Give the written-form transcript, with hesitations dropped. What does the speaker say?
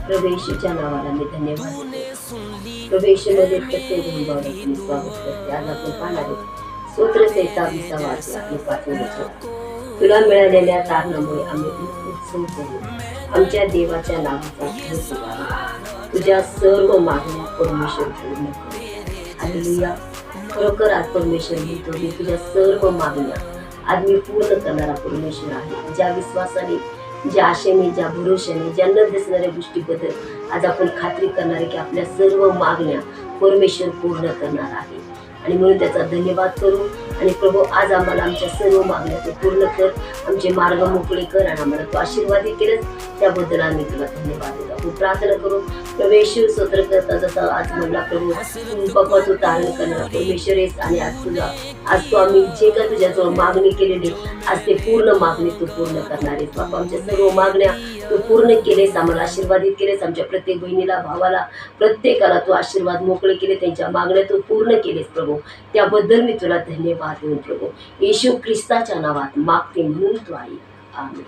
प्रभू येशूच्या नावाला मी धन्यवाद देतो. प्रभू येशूमध्ये प्रत्येक गुणगावाला मी स्वागत करते. आज आपण पाहणार आहोत स्तोत्र 23 वाचला आणि 5 वचन. तुला मिळालेल्या तारणामुळे आम्ही उत्सव करू, आमच्या देवाच्या नावाचा ध्वज उभारू. तुझ्या सर्व मागण्या परमेश्वर पूर्ण करू. हालेलुया. खरोखर आज परमेश्वर म्हणतो मी तुझ्या सर्व मागण्या आज मी पूर्ण करणारा परमेश्वर आहे. ज्या विश्वासाने, ज्या आशेने, ज्या भरोशाने, ज्या न दिसणाऱ्या गोष्टीबद्दल आज आपण खात्री करणार आहे की आपल्या सर्व मागण्या परमेश्वर पूर्ण करणार आहे. आणि म्हणून त्याचा धन्यवाद करू. आणि प्रभू आज आम्हाला आमच्या सर्व मागण्या तू पूर्ण कर, आमचे मार्ग मोकळे कर आणि आम्हाला तू आशीर्वादित केलेस त्याबद्दल आम्ही तुला धन्यवाद देतो. आपण प्रार्थना करू. परमेश्वर स्तोत्र करता जसा आज म्हणला प्रभू बाप्पा तू तारण करणार परमेश्वर आहेस. आणि आज तू आम्ही जे काय तुझ्याजवळ मागणी केलेली आज ते पूर्ण मागणी तू पूर्ण करणार आहेस. बाप्पा आमच्या सर्व मागण्या तू पूर्ण केलेस, आम्हाला आशीर्वादित केलेस. आमच्या प्रत्येक बहिणीला, भावाला, प्रत्येकाला तू आशीर्वाद मोकळे केले, त्यांच्या मागण्या तू पूर्ण केलेस प्रभू. त्याबद्दल मी तुला धन्यवाद देऊन प्रभू येशू ख्रिस्ताच्या नावात मागते म्हणून तू आई. आमेन.